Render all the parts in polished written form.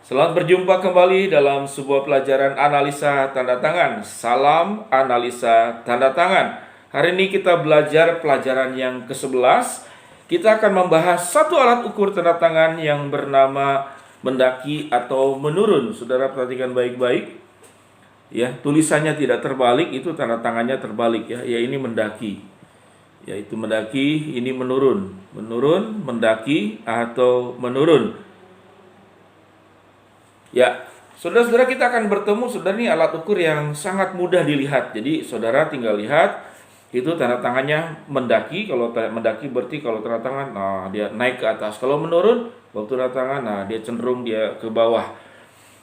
Selamat berjumpa kembali dalam sebuah pelajaran analisa tanda tangan. Salam analisa tanda tangan. Hari ini kita belajar pelajaran yang ke-11. Kita akan membahas satu alat ukur tanda tangan yang bernama mendaki atau menurun. Saudara perhatikan baik-baik. Ya, tulisannya tidak terbalik, itu tanda tangannya terbalik ya. Ya, ini mendaki. Yaitu mendaki, ini menurun. Menurun, mendaki atau menurun. Ya, saudara-saudara, kita akan bertemu. Saudara, ini alat ukur yang sangat mudah dilihat. Jadi saudara tinggal lihat, itu tanda tangannya mendaki. Kalau mendaki berarti kalau tanda tangan, nah dia naik ke atas. Kalau menurun, waktu tanda tangan, nah dia cenderung dia ke bawah.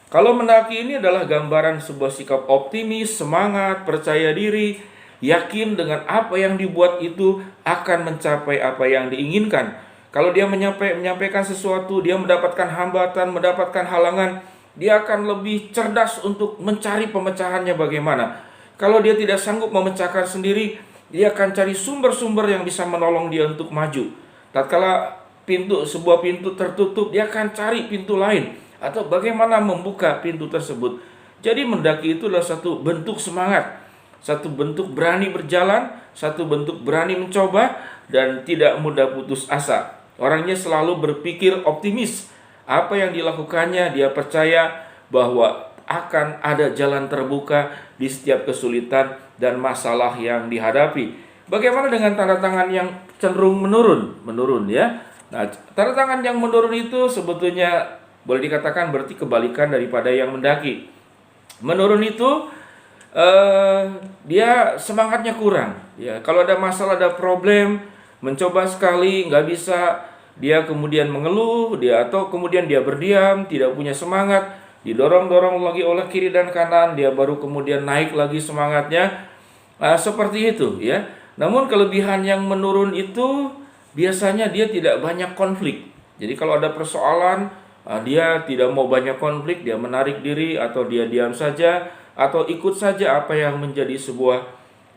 Kalau mendaki ini adalah gambaran sebuah sikap optimis, semangat, percaya diri, yakin dengan apa yang dibuat itu akan mencapai apa yang diinginkan. Kalau dia menyampaikan sesuatu, dia mendapatkan hambatan, mendapatkan halangan, dia akan lebih cerdas untuk mencari pemecahannya bagaimana. Kalau dia tidak sanggup memecahkan sendiri, dia akan cari sumber-sumber yang bisa menolong dia untuk maju. Tatkala sebuah pintu tertutup, dia akan cari pintu lain atau bagaimana membuka pintu tersebut. Jadi mendaki itu adalah satu bentuk semangat, satu bentuk berani berjalan, satu bentuk berani mencoba, dan tidak mudah putus asa. Orangnya selalu berpikir optimis. Apa yang dilakukannya, dia percaya bahwa akan ada jalan terbuka di setiap kesulitan dan masalah yang dihadapi. Bagaimana dengan tanda tangan yang cenderung menurun? Menurun ya. Nah, tanda tangan yang menurun itu sebetulnya boleh dikatakan berarti kebalikan daripada yang mendaki. Menurun itu dia semangatnya kurang. Ya, kalau ada masalah, ada problem, mencoba sekali nggak bisa, dia kemudian mengeluh, atau kemudian dia berdiam, tidak punya semangat, didorong-dorong lagi oleh kiri dan kanan, dia baru kemudian naik lagi semangatnya. Seperti itu ya. Namun kelebihan yang menurun itu biasanya dia tidak banyak konflik. Jadi kalau ada persoalan, dia tidak mau banyak konflik, dia menarik diri atau dia diam saja atau ikut saja apa yang menjadi sebuah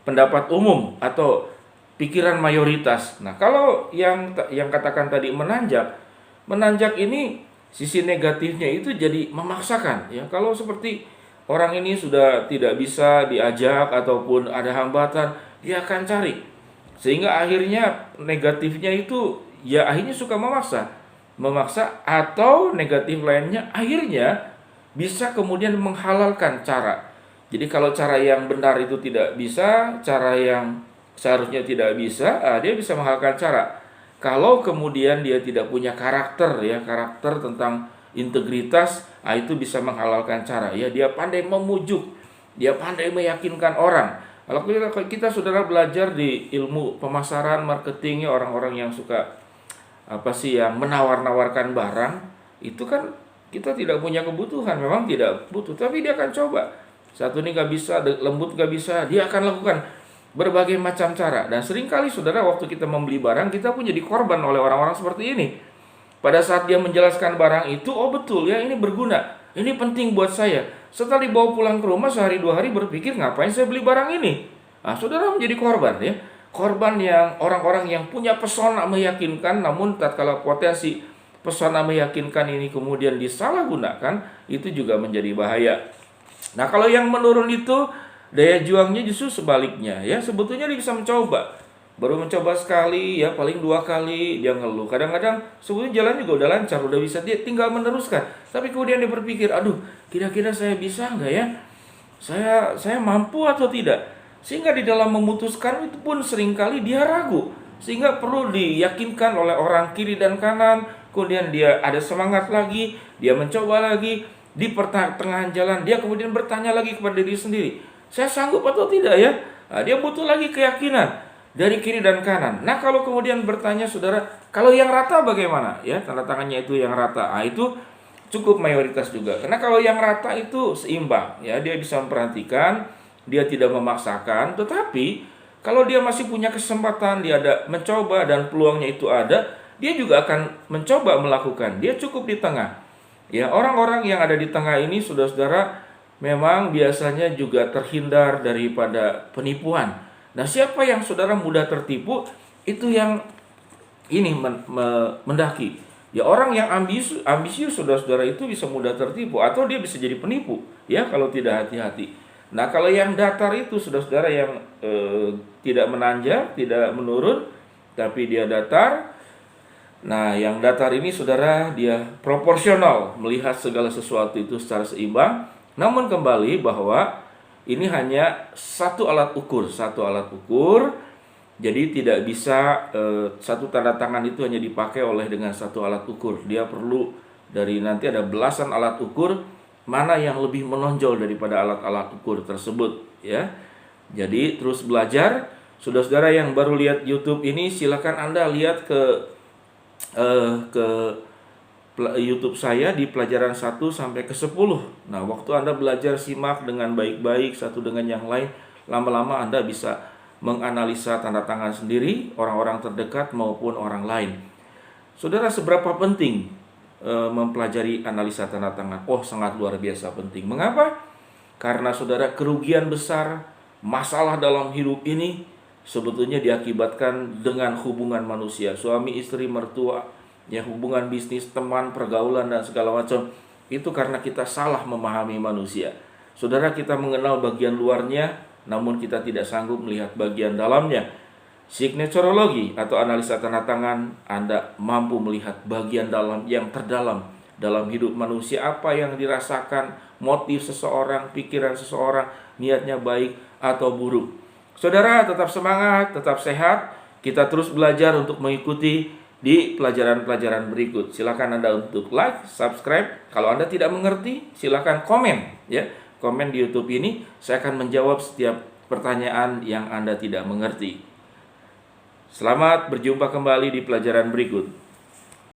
pendapat umum atau pikiran mayoritas. Nah, kalau yang katakan tadi menanjak ini sisi negatifnya itu jadi memaksakan ya. Kalau seperti orang ini sudah tidak bisa diajak ataupun ada hambatan, dia akan cari. Sehingga akhirnya negatifnya itu ya akhirnya suka memaksa atau negatif lainnya akhirnya bisa kemudian menghalalkan cara. Jadi kalau cara yang benar itu tidak bisa, cara yang seharusnya tidak bisa, dia bisa menghalalkan cara. Kalau kemudian dia tidak punya karakter ya, karakter tentang integritas, itu bisa menghalalkan cara ya. Dia pandai memujuk, dia pandai meyakinkan orang. Kalau kita saudara belajar di ilmu pemasaran, marketingnya, orang-orang yang suka yang menawar-nawarkan barang, itu kan kita tidak punya kebutuhan, memang tidak butuh, tapi dia akan coba. Satu ini gak bisa, lembut gak bisa, dia akan lakukan berbagai macam cara. Dan seringkali saudara, waktu kita membeli barang, kita pun jadi korban oleh orang-orang seperti ini. Pada saat dia menjelaskan barang itu, oh betul ya, ini berguna, ini penting buat saya. Setelah dibawa pulang ke rumah, sehari dua hari berpikir, ngapain saya beli barang ini? Nah, saudara menjadi korban ya. Korban yang orang-orang yang punya pesona meyakinkan, namun tatkala potensi pesona meyakinkan ini kemudian disalahgunakan, itu juga menjadi bahaya. Nah, kalau yang menurun itu daya juangnya justru sebaliknya ya. Sebetulnya dia bisa mencoba, baru mencoba sekali ya, paling 2 kali dia ngeluh. Kadang-kadang sebetulnya jalan juga udah lancar, udah bisa, dia tinggal meneruskan. Tapi kemudian dia berpikir, aduh, kira-kira saya bisa nggak ya? Saya mampu atau tidak? Sehingga di dalam memutuskan itu pun seringkali dia ragu. Sehingga perlu diyakinkan oleh orang kiri dan kanan. Kemudian dia ada semangat lagi, dia mencoba lagi. Di pertengahan jalan dia kemudian bertanya lagi kepada diri sendiri, saya sanggup atau tidak ya? Nah, dia butuh lagi keyakinan dari kiri dan kanan. Nah, kalau kemudian bertanya saudara, kalau yang rata bagaimana ya? Tanda tangannya itu yang rata. Itu cukup mayoritas juga. Karena kalau yang rata itu seimbang ya, dia bisa memperhatikan, dia tidak memaksakan. Tetapi kalau dia masih punya kesempatan, dia ada mencoba dan peluangnya itu ada, dia juga akan mencoba melakukan. Dia cukup di tengah. Ya, orang-orang yang ada di tengah ini, saudara-saudara, memang biasanya juga terhindar daripada penipuan. Nah, siapa yang saudara mudah tertipu, itu yang ini mendaki. Ya orang yang ambisius saudara-saudara itu bisa mudah tertipu atau dia bisa jadi penipu ya kalau tidak hati-hati. Nah, kalau yang datar itu saudara-saudara yang tidak menanjak, tidak menurun, tapi dia datar. Nah, yang datar ini saudara dia proporsional melihat segala sesuatu itu secara seimbang. Namun kembali bahwa ini hanya satu alat ukur. Jadi tidak bisa satu tanda tangan itu hanya dipakai oleh dengan satu alat ukur. Dia perlu dari nanti ada belasan alat ukur, mana yang lebih menonjol daripada alat-alat ukur tersebut ya. Jadi terus belajar. Saudara-saudara yang baru lihat YouTube ini, silakan Anda lihat ke YouTube saya di pelajaran 1 sampai ke 10. Nah, waktu Anda belajar simak dengan baik-baik satu dengan yang lain, lama-lama Anda bisa menganalisa tanda tangan sendiri, orang-orang terdekat maupun orang lain. Saudara, seberapa penting mempelajari analisa tanda tangan? Oh, sangat luar biasa penting. Mengapa? Karena saudara, kerugian besar, masalah dalam hidup ini sebetulnya diakibatkan dengan hubungan manusia, suami, istri, mertua, ya, hubungan bisnis, teman, pergaulan, dan segala macam. Itu karena kita salah memahami manusia. Saudara, kita mengenal bagian luarnya, namun kita tidak sanggup melihat bagian dalamnya. Signaturologi atau analisa tanda tangan, Anda mampu melihat bagian dalam yang terdalam dalam hidup manusia, apa yang dirasakan, motif seseorang, pikiran seseorang, niatnya baik atau buruk. Saudara, tetap semangat, tetap sehat. Kita terus belajar untuk mengikuti di pelajaran-pelajaran berikut. Silakan Anda untuk like, subscribe. Kalau Anda tidak mengerti, silakan komen ya. Komen di YouTube ini, saya akan menjawab setiap pertanyaan yang Anda tidak mengerti. Selamat berjumpa kembali di pelajaran berikut.